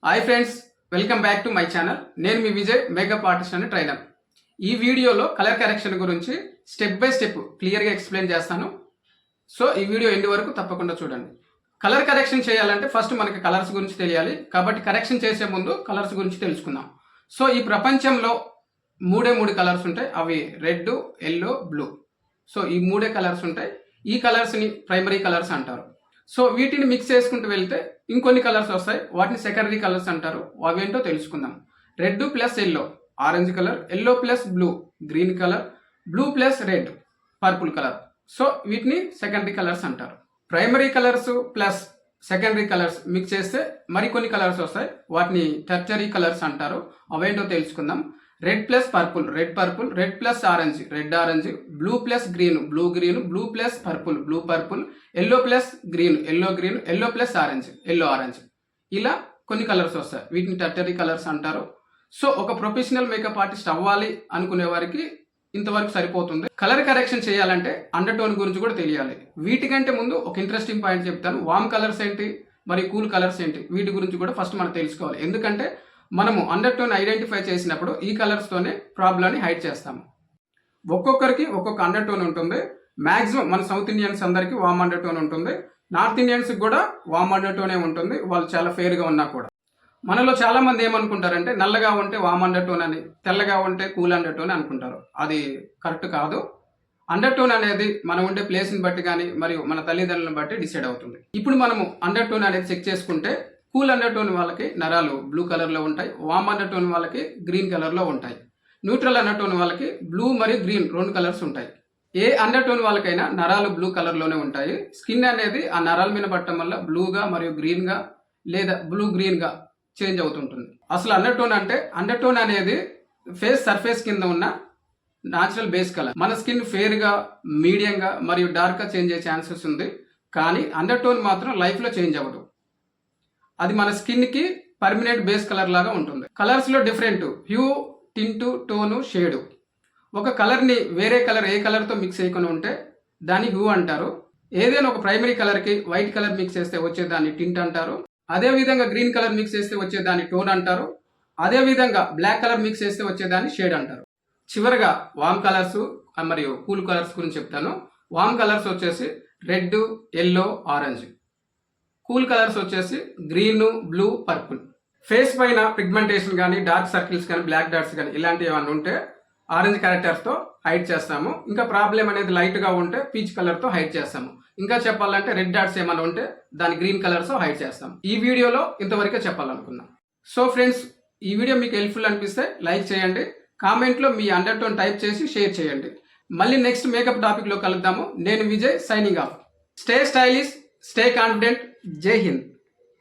Hi friends, welcome back to my channel. నేను మీ Vijay, makeup artist and trainer. ఈ వీడియోలో కలర్ కరెక్షన్ గురించి స్టెప్ బై స్టెప్ క్లియర్గా ఎక్స్ప్లెయిన్ చేస్తాను. సో ఈ వీడియో ఎండ్ వరకు తప్పకుండా చూడండి. కలర్ కరెక్షన్ చేయాలంటే ఫస్ట్ మనకి కలర్స్ గురించి తెలియాలి. కాబట్టి కరెక్షన్ చేసే ముందు కలర్స్ గురించి తెలుసుకుందాం. సో ఈ ప్రపంచంలో మూడు కలర్స్ ఉంటాయి. అవి రెడ్, ఎల్లో, బ్లూ. సో ఈ మూడే కలర్స్ ఉంటాయి. ఈ కలర్స్ని ప్రైమరీ కలర్స్ అంటారు. సో వీటిని మిక్స్ చేసుకుంటూ వెళ్తే ఇంకొన్ని కలర్స్ వస్తాయి. వాటిని సెకండరీ కలర్స్ అంటారు. అవేంటో తెలుసుకుందాం. Red plus yellow orange colour, yellow plus blue green colour, blue plus red purple colour. So వీటిని సెకండరీ కలర్స్ అంటారు. Primary colours plus secondary colours mix చేస్తే మరికొన్ని కలర్స్ వస్తాయి. వాటిని టెర్షరీ కలర్స్ అంటారు. అవేంటో తెలుసుకుందాం. Red plus purple red purple, red plus orange red orange, blue plus green blue green, blue plus purple blue purple, yellow plus green yellow green, yellow plus orange yellow orange. ఇలా కొన్ని colours వస్తాయి. వీటిని tertiary colours అంటారు. So ఒక professional makeup artist అవ్వాలి అనుకునే వారికి ఇంతవరకు సరిపోతుంది. కలర్ కరెక్షన్ చేయాలంటే అండర్ టోన్ గురించి కూడా తెలియాలి. వీటికంటే ముందు ఒక ఇంట్రెస్టింగ్ పాయింట్ చెప్తాను. వామ్ కలర్స్ ఏంటి మరియు కూల్ కలర్స్ ఏంటి, వీటి గురించి కూడా ఫస్ట్ మనం తెలుసుకోవాలి. ఎందుకంటే మనము అండర్ టోన్ ఐడెంటిఫై చేసినప్పుడు ఈ కలర్స్తోనే ప్రాబ్లమ్ని హైడ్ చేస్తాము. ఒక్కొక్కరికి ఒక్కొక్క అండర్ టోన్ ఉంటుంది. మ్యాక్సిమం మన సౌత్ ఇండియన్స్ అందరికీ వామ్ అండర్ టోన్ ఉంటుంది. నార్త్ ఇండియన్స్కి కూడా వామ్ అండర్ టోనే ఉంటుంది, వాళ్ళు చాలా ఫేర్గా ఉన్నా కూడా. మనలో చాలా మంది ఏమనుకుంటారంటే నల్లగా ఉంటే వామ్ అండర్ టోన్ అని, తెల్లగా ఉంటే కూల్ అండర్ టోన్ అనుకుంటారు. అది కరెక్ట్ కాదు. అండర్ టోన్ అనేది మనం ఉండే ప్లేస్ని బట్టి కానీ మరియు మన తల్లిదండ్రులను బట్టి డిసైడ్ అవుతుంది. ఇప్పుడు మనము అండర్ టోన్ అనేది చెక్ చేసుకుంటే కూల్ అండర్ టోన్ వాళ్ళకి నరాలు బ్లూ కలర్లో ఉంటాయి. వామ్ అండర్ టోన్ వాళ్ళకి గ్రీన్ కలర్లో ఉంటాయి. న్యూట్రల్ అండర్ టోన్ వాళ్ళకి బ్లూ మరియు గ్రీన్ 2 కలర్స్ ఉంటాయి. ఏ అండర్ టోన్ వాళ్ళకైనా నరాలు బ్లూ కలర్లోనే ఉంటాయి. స్కిన్ అనేది ఆ నరాల మీద పట్టడం వల్ల బ్లూగా మరియు గ్రీన్గా లేదా బ్లూ గ్రీన్గా చేంజ్ అవుతుంటుంది. అసలు అండర్ టోన్ అంటే, అండర్ టోన్ అనేది ఫేస్ సర్ఫేస్ కింద ఉన్న న్యాచురల్ బేస్ కలర్. మన స్కిన్ ఫేర్గా, మీడియంగా మరియు డార్క్గా చేంజ్ అయ్యే ఛాన్సెస్ ఉంది. కానీ అండర్ టోన్ మాత్రం లైఫ్లో చేంజ్ అవ్వదు. అది మన స్కిన్కి పర్మనెంట్ బేస్ కలర్ లాగా ఉంటుంది. కలర్స్లో డిఫరెంట్ హ్యూ, టింటు, టోను, షేడు. ఒక కలర్ని వేరే కలర్ ఏ కలర్తో మిక్స్ చేయకుండా ఉంటే దాన్ని హ్యూ అంటారు. ఏదైనా ఒక ప్రైమరీ కలర్కి వైట్ కలర్ మిక్స్ చేస్తే వచ్చేదాన్ని టింట్ అంటారు. అదేవిధంగా గ్రీన్ కలర్ మిక్స్ చేస్తే వచ్చేదాన్ని టోన్ అంటారు. అదేవిధంగా బ్లాక్ కలర్ మిక్స్ చేస్తే వచ్చేదాన్ని షేడ్ అంటారు. చివరగా వామ్ కలర్స్ మరియు కూల్ కలర్స్ గురించి చెప్తాను. వామ్ కలర్స్ వచ్చేసి red, yellow, orange. Cool colours వచ్చేసి గ్రీన్, బ్లూ, పర్పుల్. ఫేస్ పైన పిగ్మెంటేషన్ కానీ, డార్క్ సర్కిల్స్ కానీ, బ్లాక్ డాట్స్ కానీ ఇలాంటివి ఏమైనా ఉంటే ఆరెంజ్ క్యారెక్టర్స్తో హైడ్ చేస్తాము. ఇంకా ప్రాబ్లం అనేది లైట్గా ఉంటే పీచ్ కలర్తో హైడ్ చేస్తాము. ఇంకా చెప్పాలంటే రెడ్ డాట్స్ ఏమైనా ఉంటే దాని గ్రీన్ కలర్స్ హైడ్ చేస్తాం. ఈ వీడియోలో ఇంతవరకే చెప్పాలనుకున్నాం. సో ఫ్రెండ్స్, ఈ వీడియో మీకు హెల్ప్ఫుల్ అనిపిస్తే లైక్ చేయండి. కామెంట్లో మీ అండర్ టోన్ టైప్ చేసి షేర్ చేయండి. మళ్ళీ నెక్స్ట్ మేకప్ టాపిక్లో కలుద్దాము. నేను Vijay, signing off. Stay stylish, stay confident. జై హింద్.